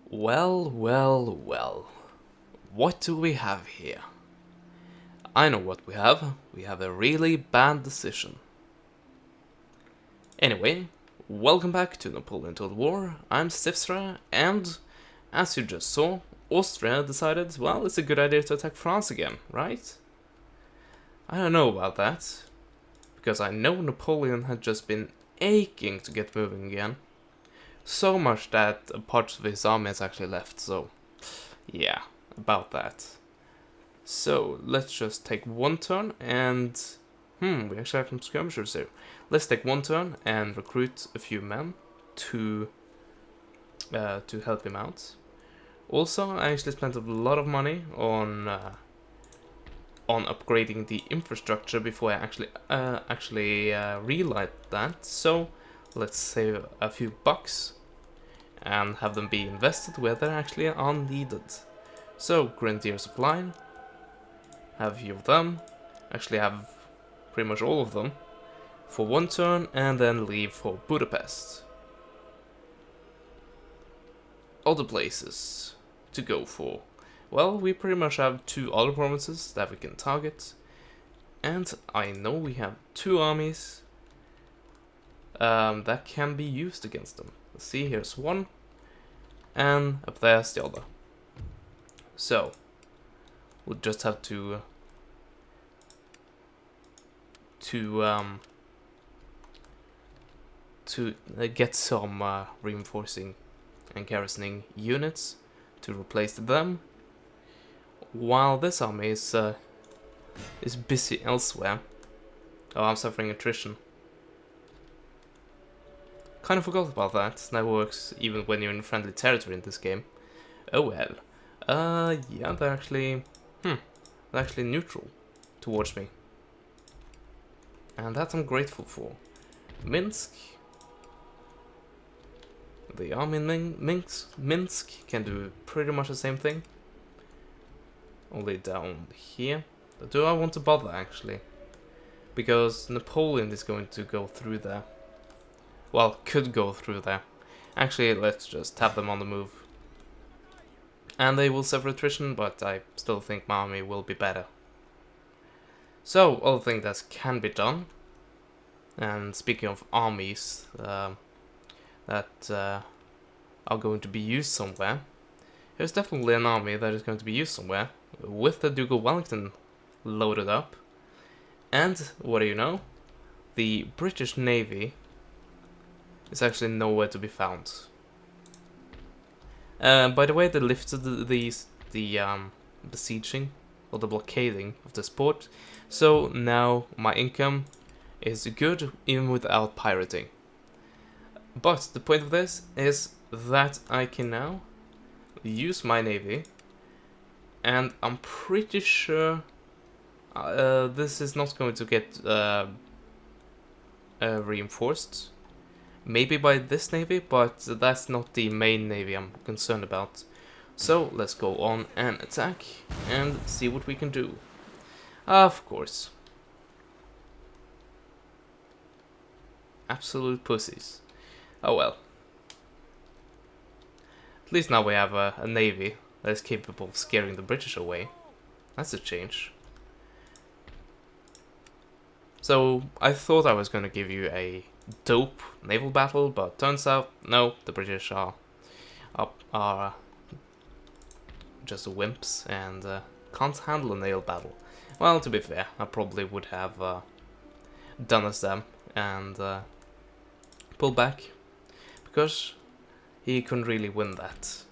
Well, well, well. What do we have here? I know what we have. We have a really bad decision. Anyway, welcome back to Napoleon Total War. I'm Stifsra, and as you just saw, Austria decided, well, it's a good idea to attack France again, right? I don't know about that, because I know Napoleon had just been aching to get moving again. So much that parts of his army has actually left, so yeah, about that. So, let's just take one turn and... we actually have some skirmishers here. Let's take one turn and recruit a few men to help him out. Also, I actually spent a lot of money on upgrading the infrastructure before I actually realized that. So, let's save a few bucks and have them be invested where they actually are needed. So, Grenadiers of Line, have a few of them, actually have pretty much all of them, for one turn, and then leave for Budapest. Other places to go for. Well, we pretty much have two other provinces that we can target, and I know we have two armies that can be used against them. Let's see, here's one, and up there's the other. So, we'll just have to get some reinforcing and garrisoning units to replace them, while this army is busy elsewhere. Oh, I'm suffering attrition. Kind of forgot about that. That works even when you're in friendly territory in this game. Oh well. Yeah, they're actually neutral towards me, and that I'm grateful for. Minsk. The army in Minsk can do pretty much the same thing, only down here. Do I want to bother, actually? Because Napoleon is going to go through there. Well, could go through there. Actually, let's just have them on the move. And they will suffer attrition, but I still think my army will be better. So, other thing that can be done, and speaking of armies that are going to be used somewhere, there's definitely an army that is going to be used somewhere, with the Duke of Wellington loaded up. And, what do you know? The British Navy is actually nowhere to be found. By the way, they lifted the besieging, or the blockading of this port, so now my income is good even without pirating. But the point of this is that I can now use my navy, and I'm pretty sure this is not going to get reinforced. Maybe by this navy, but that's not the main navy I'm concerned about. So let's go on and attack and see what we can do. Of course. Absolute pussies. Oh well. At least now we have a navy that is capable of scaring the British away. That's a change. So, I thought I was going to give you a dope naval battle, but turns out, no, the British are just wimps and can't handle a naval battle. Well, to be fair, I probably would have done as them and pulled back, because he couldn't really win that.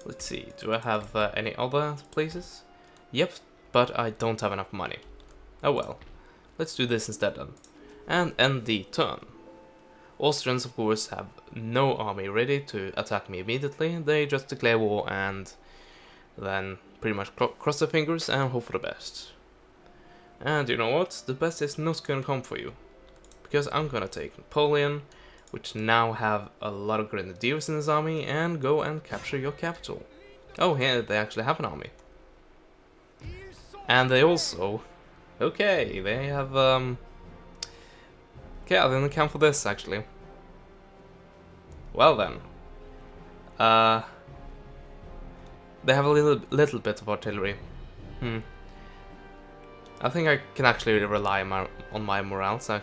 Let's see, do I have any other places? Yep, but I don't have enough money. Oh well. Let's do this instead then, and end the turn. Austrians, of course, have no army ready to attack me immediately. They just declare war and then pretty much cross their fingers and hope for the best. And you know what? The best is not gonna come for you, because I'm gonna take Napoleon, which now have a lot of grenadiers in his army, and go and capture your capital. Oh, here they actually have an army. And they also... Okay, they have, okay, I didn't account for this, actually. Well then. Uh, they have a little bit of artillery. I think I can actually rely on my morale to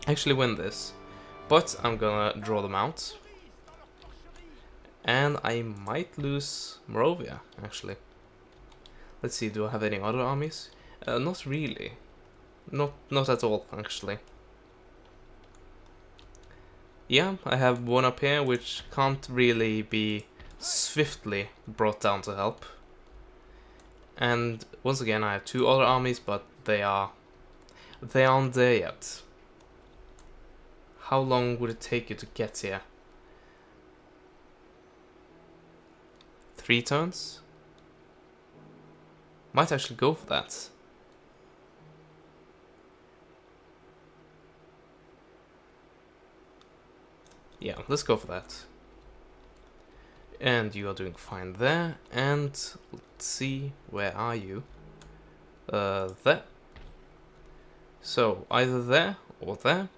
actually win this. But I'm gonna draw them out. And I might lose Moravia, actually. Let's see, do I have any other armies? Not really. Not at all, actually. Yeah, I have one up here, which can't really be swiftly brought down to help. And once again, I have two other armies, but they aren't there yet. How long would it take you to get here? 3 turns? Might actually go for that. Yeah, let's go for that. And you are doing fine there. And let's see, where are you? There. So either there or there.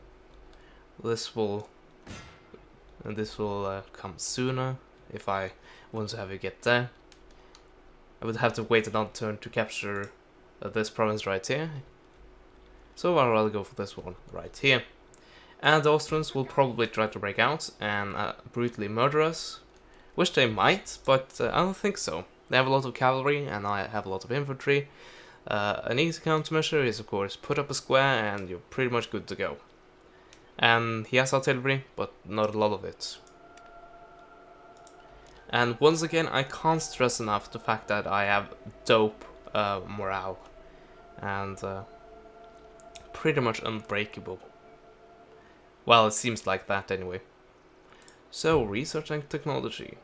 This will come sooner if I want to have you get there. I would have to wait another turn to capture this province right here. So I'll rather go for this one right here. And the Austrians will probably try to break out and brutally murder us. Which they might, but I don't think so. They have a lot of cavalry and I have a lot of infantry. An easy countermeasure is of course put up a square and you're pretty much good to go. And he has artillery, but not a lot of it. And once again, I can't stress enough the fact that I have dope morale. And pretty much unbreakable. Well, it seems like that anyway. So, research and technology.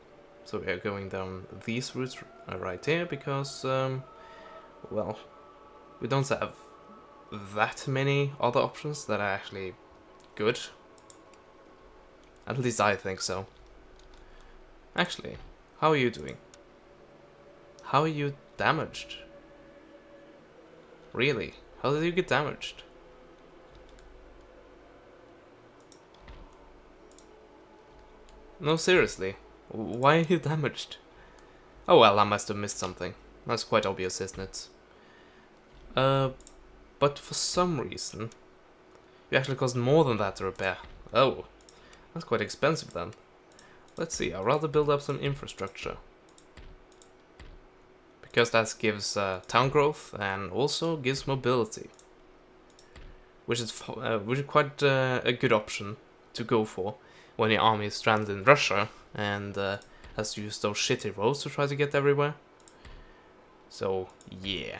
So we are going down these routes right here because, well, we don't have that many other options that are actually good. At least I think so. Actually, how are you doing? How are you damaged? Really? How did you get damaged? No, seriously. Why are you damaged? Oh well, I must have missed something. That's quite obvious, isn't it? But for some reason, you actually cost more than that to repair. Oh, that's quite expensive then. Let's see, I'd rather build up some infrastructure. Because that gives town growth and also gives mobility. Which is quite a good option to go for when your army is stranded in Russia and has to use those shitty roads to try to get everywhere. So, yeah.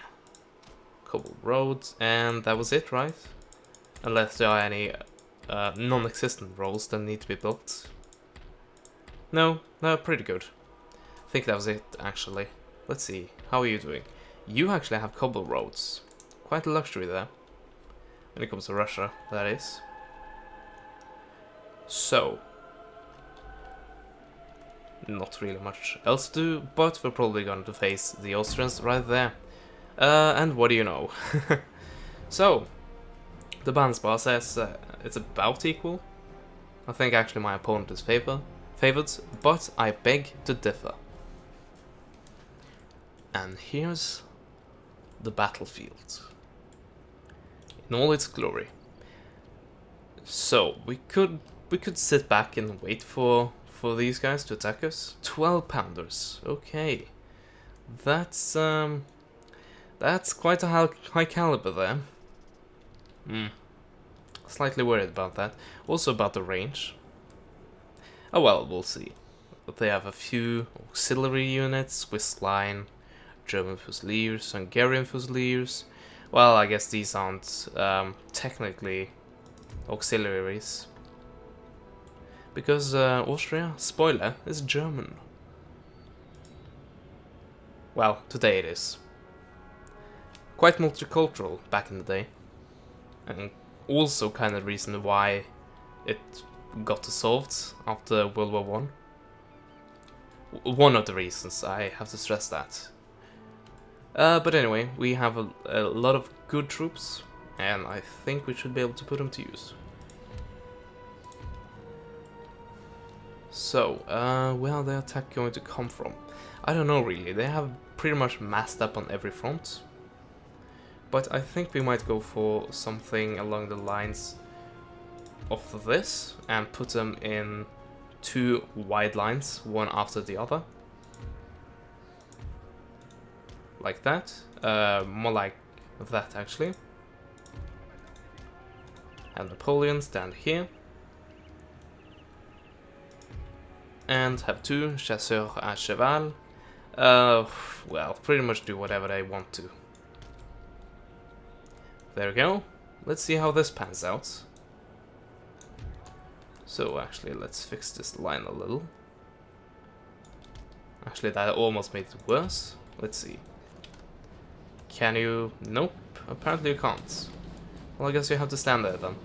Couple roads, and that was it, right? Unless there are any non-existent roads that need to be built. No, pretty good. I think that was it, actually. Let's see, how are you doing? You actually have cobble roads. Quite a luxury there. When it comes to Russia, that is. So, not really much else to do, but we're probably going to face the Austrians right there. And what do you know? So, the Banspar says it's about equal. I think actually my opponent is favored, but I beg to differ. And here's the battlefield in all its glory. So, we could sit back and wait for these guys to attack us. 12 pounders. Okay. That's quite a high caliber there. Slightly worried about that. Also about the range. Oh well, we'll see. But they have a few auxiliary units, Swiss line, German Fusiliers, Hungarian Fusiliers. Well, I guess these aren't technically auxiliaries. Because Austria, spoiler, is German. Well, today it is. Quite multicultural back in the day. And also kind of the reason why it got dissolved after World War One. One of the reasons, I have to stress that. But anyway, we have a lot of good troops, and I think we should be able to put them to use. So, where are the attack going to come from? I don't know really. They have pretty much massed up on every front. But I think we might go for something along the lines of this and put them in 2 wide lines, one after the other. Like that. More like that actually. And Napoleon stand here. And have 2 chasseurs à cheval. Well, pretty much do whatever they want to. There we go. Let's see how this pans out. So actually, let's fix this line a little. Actually, that almost made it worse. Let's see. Can you? Nope. Apparently you can't. Well, I guess you have to stand there then.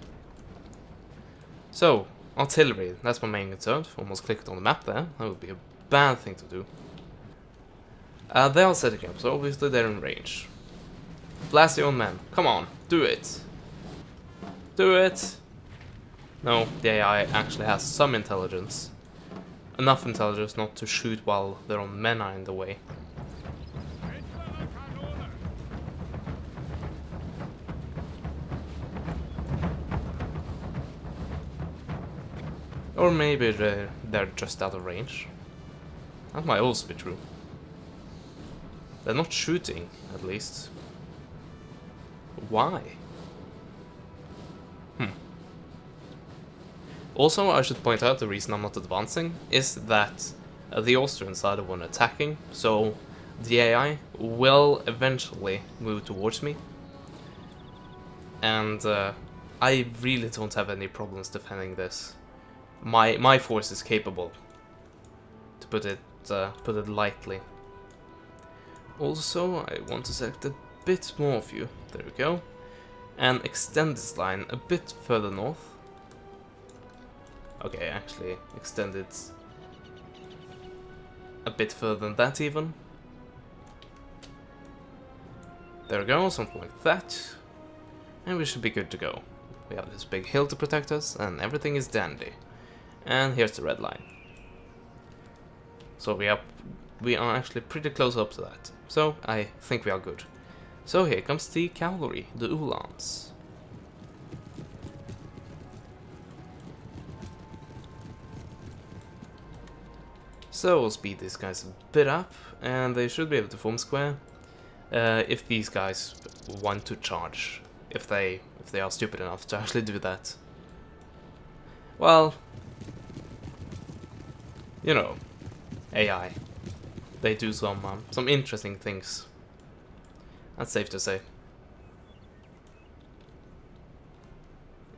So, artillery. That's my main concern. Almost clicked on the map there. That would be a bad thing to do. They are setting up, so obviously they're in range. Blast your own men. Come on, do it. Do it. No, the AI actually has some intelligence. Enough intelligence not to shoot while their own men are in the way. Or maybe they're just out of range. That might also be true. They're not shooting, at least. Why? Also, I should point out the reason I'm not advancing is that the Austrians are the one attacking, so the AI will eventually move towards me. And I really don't have any problems defending this. My force is capable, to put it lightly. Also, I want to select a bit more of you. There we go. And extend this line a bit further north. Okay, actually extend it a bit further than that even. There we go, something like that. And we should be good to go. We have this big hill to protect us and everything is dandy. And here's the red line. So we are actually pretty close up to that. So I think we are good. So here comes the cavalry, the Uhlans. So we'll speed these guys a bit up, and they should be able to form square. If these guys want to charge, if they are stupid enough to actually do that. Well, you know, AI. They do some interesting things. That's safe to say.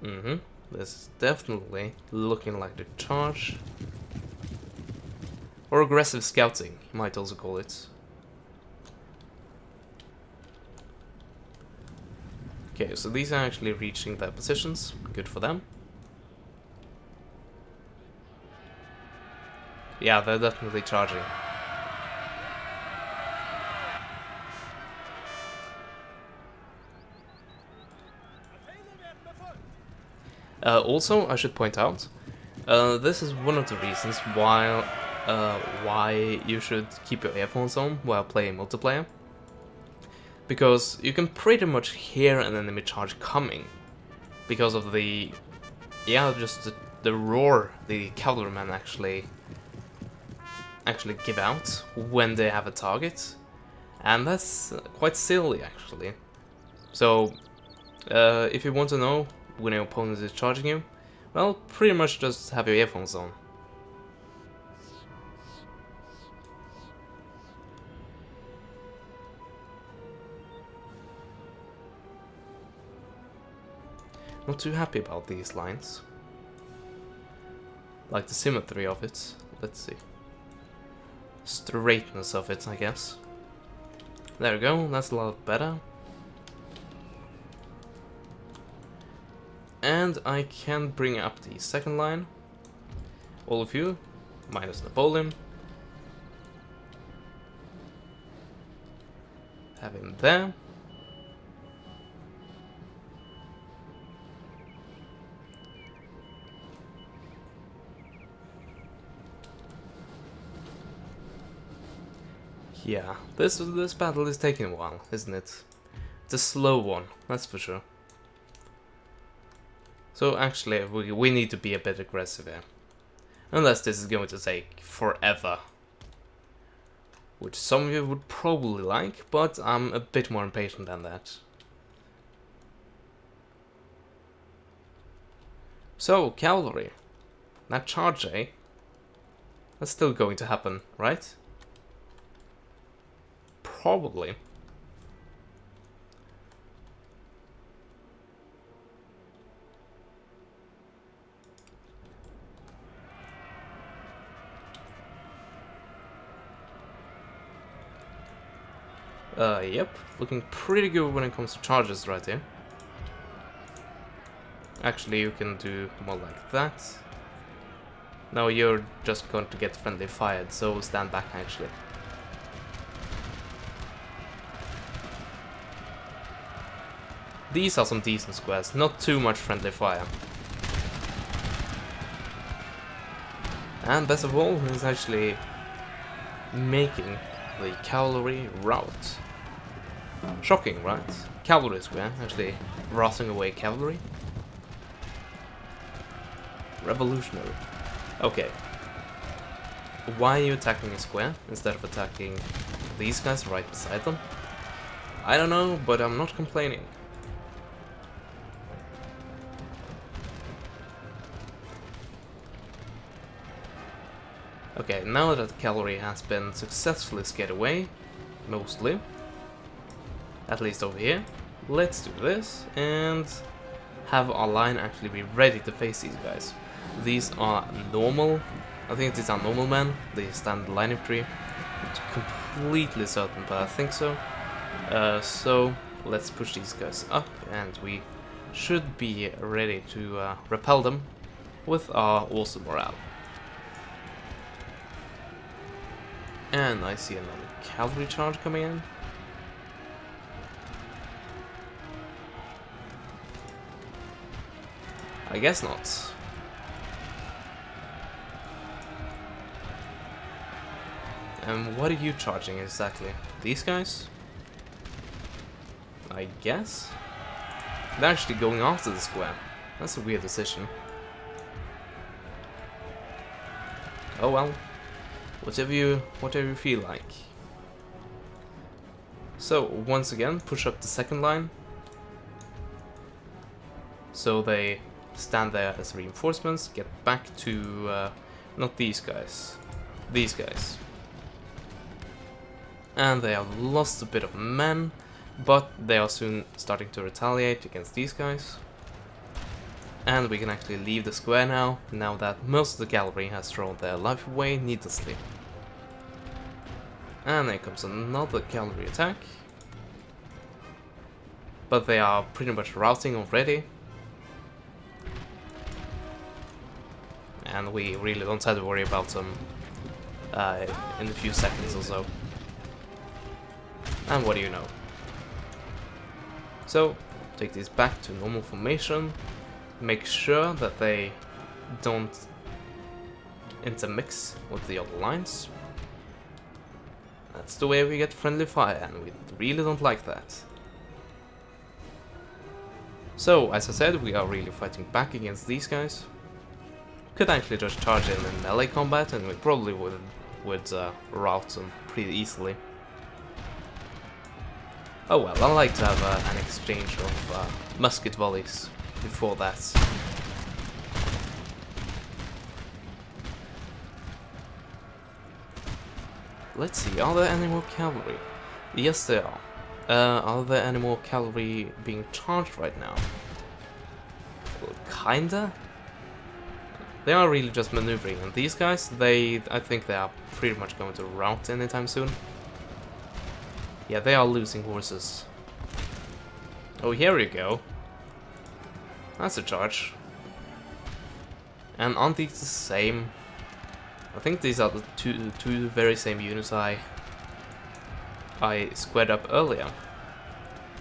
This is definitely looking like the charge. Or aggressive scouting, you might also call it. Okay, so these are actually reaching their positions. Good for them. Yeah, they're definitely charging. Also, I should point out, this is one of the reasons why you should keep your earphones on while playing multiplayer. Because you can pretty much hear an enemy charge coming. Because of the... yeah, just the roar the cavalrymen actually give out when they have a target. And that's quite silly, actually. So, if you want to know when your opponent is charging you, well, pretty much just have your earphones on. Not too happy about these lines. Like the symmetry of it. Let's see. Straightness of it, I guess. There we go, that's a lot better. And I can bring up the second line. All of you, minus Napoleon. Have him there. Yeah, this battle is taking a while, isn't it? It's a slow one, that's for sure. So actually, we need to be a bit aggressive here. Unless this is going to take forever. Which some of you would probably like, but I'm a bit more impatient than that. So, cavalry. That charge, eh? That's still going to happen, right? Probably. Yep. Looking pretty good when it comes to charges right here. Actually, you can do more like that. No, you're just going to get friendly fired, so stand back actually. These are some decent squares, not too much friendly fire. And best of all, is actually making the cavalry rout. Shocking, right? Cavalry square, actually routing away cavalry. Revolutionary. Okay. Why are you attacking a square instead of attacking these guys right beside them? I don't know, but I'm not complaining. Okay, now that the cavalry has been successfully scared away, mostly, at least over here, let's do this and have our line actually be ready to face these guys. These are normal, I think these are normal men, they stand the line infantry. Not completely certain, but I think so. So let's push these guys up and we should be ready to repel them with our awesome morale. And I see another cavalry charge coming in. I guess not. And what are you charging exactly? These guys? I guess? They're actually going after the square. That's a weird decision. Oh well. Whatever you feel like. So, once again, push up the second line. So they stand there as reinforcements, get back to, not these guys, these guys. And they have lost a bit of men, but they are soon starting to retaliate against these guys. And we can actually leave the square now that most of the cavalry has thrown their life away needlessly. And there comes another cavalry attack. But they are pretty much routing already. And we really don't have to worry about them in a few seconds or so. And what do you know? So, take these back to normal formation. Make sure that they don't intermix with the other lines. That's the way we get friendly fire, and we really don't like that. So, as I said, we are really fighting back against these guys. Could actually just charge in melee combat, and we probably would rout them pretty easily. Oh well, I like to have an exchange of musket volleys before that. Let's see, are there any more cavalry? Yes, there are. Are there any more cavalry being charged right now? Well, kinda. They are really just maneuvering, and these guys, I think they are pretty much going to rout anytime soon. Yeah, they are losing horses. Oh, here we go. That's a charge. And aren't these the same? I think these are the two very same units I squared up earlier.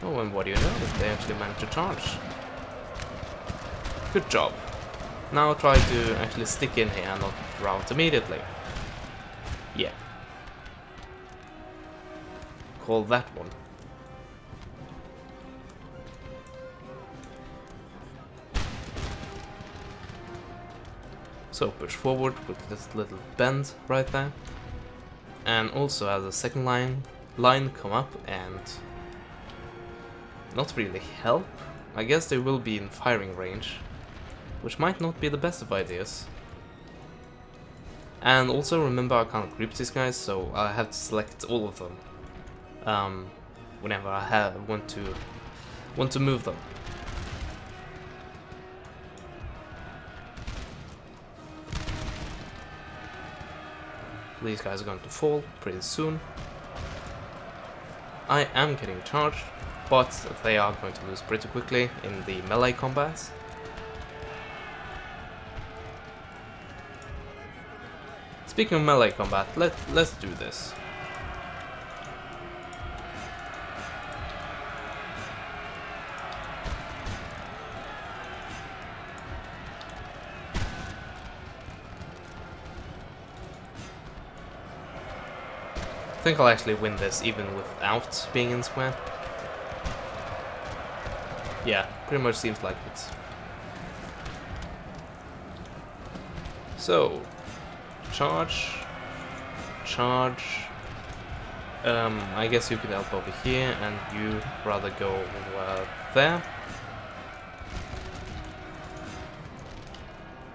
Oh, and what do you know? They actually managed to charge. Good job. Now try to actually stick in here and not rout immediately. Yeah. call that one. So push forward with this little bend right there. And also as a second line come up and not really help. I guess they will be in firing range, which might not be the best of ideas. And also remember I can't group these guys, so I have to select all of them whenever I want to move them. These guys are going to fall pretty soon. I am getting charged, but they are going to lose pretty quickly in the melee combats. Speaking of melee combat, let's do this. I think I'll actually win this even without being in square. Yeah, pretty much seems like it. So, charge. I guess you could help over here, and you rather go there.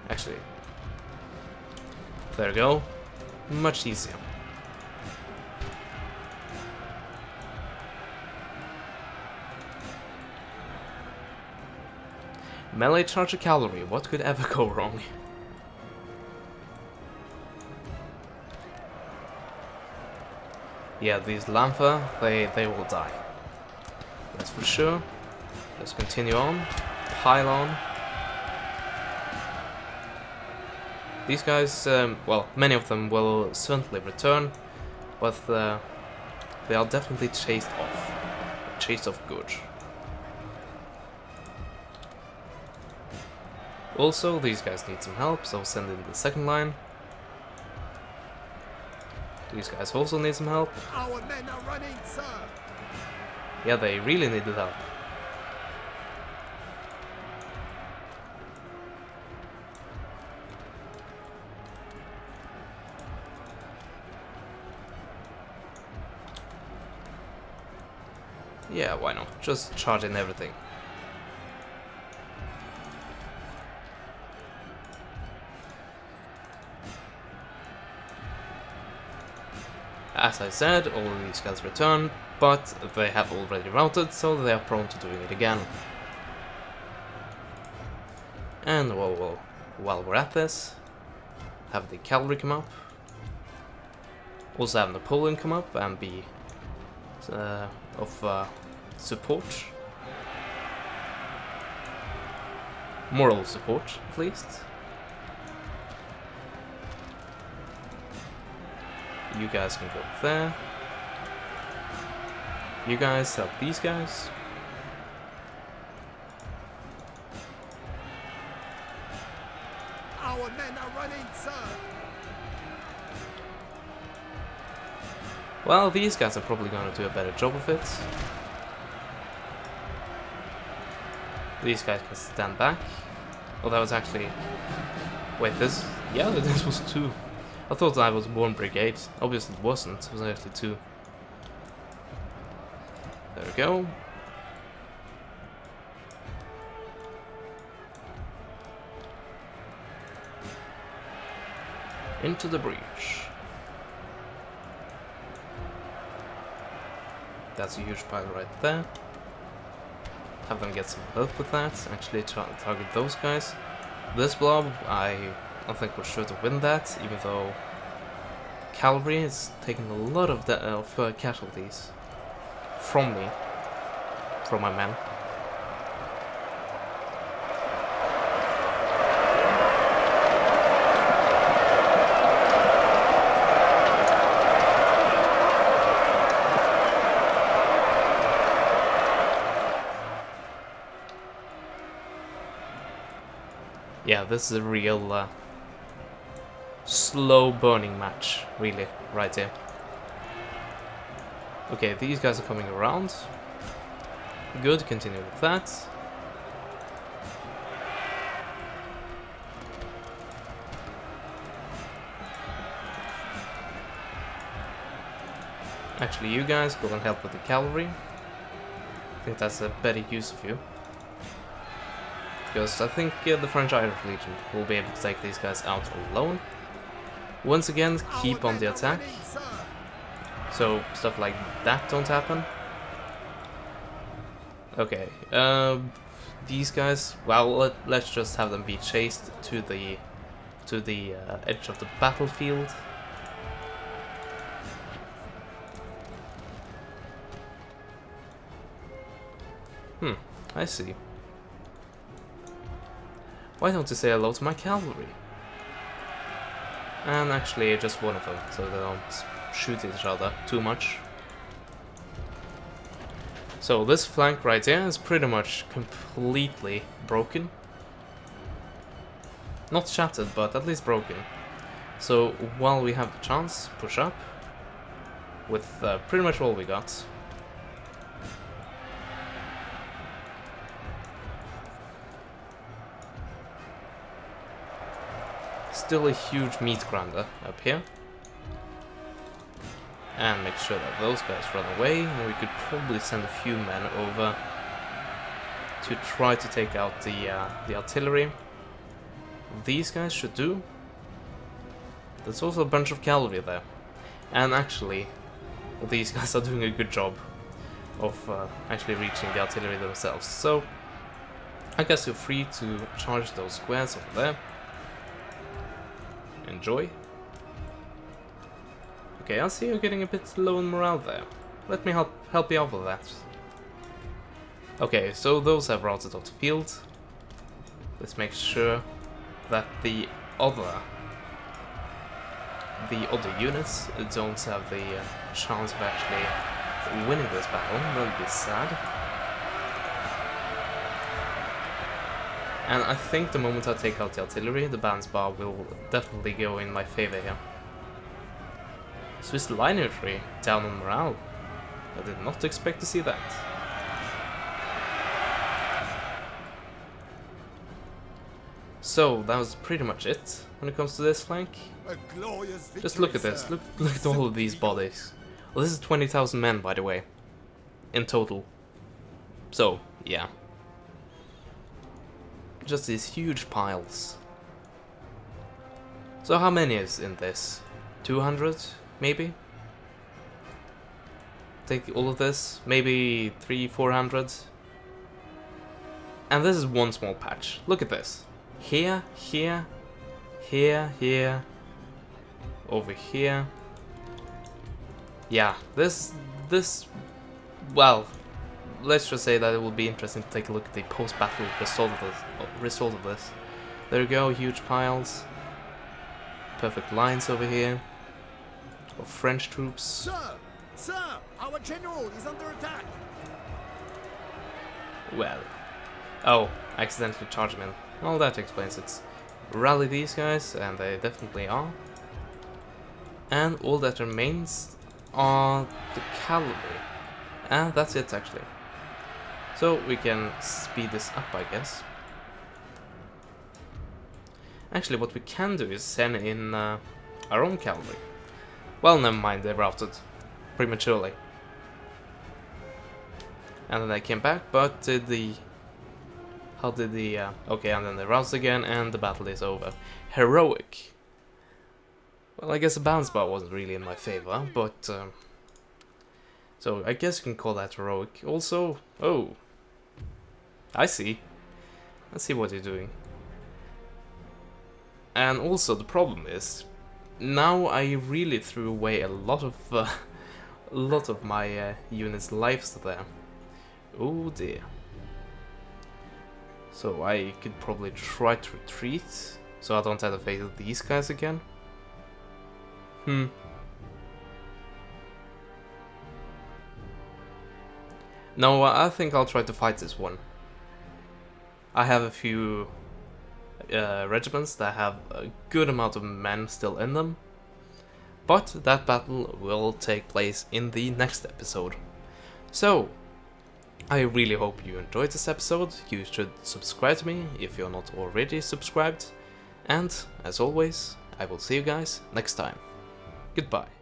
Actually, there we go. Much easier. Melee charge a cavalry, what could ever go wrong? Yeah, these Lanfa, they will die. That's for sure. Let's continue on. Pile on. These guys, well, many of them will certainly return, but they are definitely chased off. Chased off good. Also, these guys need some help, so send in the second line. These guys also need some help. Our men are running, sir. Yeah, they really needed help. Yeah, why not? Just charge in everything. As I said, all of these guys return, but they have already routed, so they are prone to doing it again. And while we're at this, have the cavalry come up. Also have Napoleon come up and be of support. Moral support, at least. You guys can go there. You guys help these guys. Our men are running, sir. Well, these guys are probably going to do a better job of it. These guys can stand back. Oh, that was actually... Wait, this... Yeah, this was 2. I thought I was 1 brigade. Obviously it wasn't. It was actually 2. There we go. Into the breach. That's a huge pile right there. Have them get some help with that. Actually target those guys. This blob, I think we're sure to win that, even though cavalry is taking a lot of casualties from me, from my men. Yeah, this is a real slow burning match, really, right here. Okay, these guys are coming around. Good, continue with that. Actually, you guys go and help with the cavalry. I think that's a better use of you. Because I think the French Irish Legion will be able to take these guys out alone. Once again, keep on the attack, so stuff like that don't happen. Okay, these guys, well, let's just have them be chased to the edge of the battlefield. I see. Why don't you say hello to my cavalry? And actually just one of them, so they don't shoot each other too much. So this flank right here is pretty much completely broken. Not shattered, but at least broken. So while we have the chance, push up with pretty much all we got. Still a huge meat grinder up here. And make sure that those guys run away, and we could probably send a few men over to try to take out the artillery. These guys should do. There's also a bunch of cavalry there. And actually, these guys are doing a good job of actually reaching the artillery themselves. So, I guess you're free to charge those squares over there. Enjoy. Okay, I see you're getting a bit low in morale there. Let me help you out with that. Okay, so those have routed off the field. Let's make sure that the other units don't have the chance of actually winning this battle. That would be sad. And I think the moment I take out the artillery, the band's bar will definitely go in my favor here. Swiss line infantry down on morale. I did not expect to see that. So that was pretty much it when it comes to this flank. Just look at this. Look at all of these bodies. Well, this is 20,000 men, by the way, in total. So yeah. Just these huge piles. So how many is in this? 200, maybe? Take all of this, maybe 300-400. And this is one small patch. Look at this. Here, here, here, here, over here. Yeah, this, well, let's just say that it will be interesting to take a look at the post-battle result of this. There we go, huge piles. Perfect lines over here of French troops. Sir, our general is under attack. Well, oh, accidentally charged him in. Well, that explains it. Rally these guys, and they definitely are. And all that remains are the cavalry. And that's it, actually. So we can speed this up, I guess. Actually, what we can do is send in our own cavalry. Well, never mind, they routed prematurely. And then they came back, but did the... How did the... okay, and then they roused again, and the battle is over. Heroic. Well, I guess the balance bar wasn't really in my favor, but... so, I guess you can call that heroic. Also... Oh. I see. I see what you're doing. And also, the problem is... Now I really threw away a lot of my units' lives there. Oh dear. So I could probably try to retreat, so I don't have to face these guys again. No, I think I'll try to fight this one. I have a few regiments that have a good amount of men still in them. but that battle will take place in the next episode. So, I really hope you enjoyed this episode. You should subscribe to me if you're not already subscribed, and as always, I will see you guys next time. Goodbye.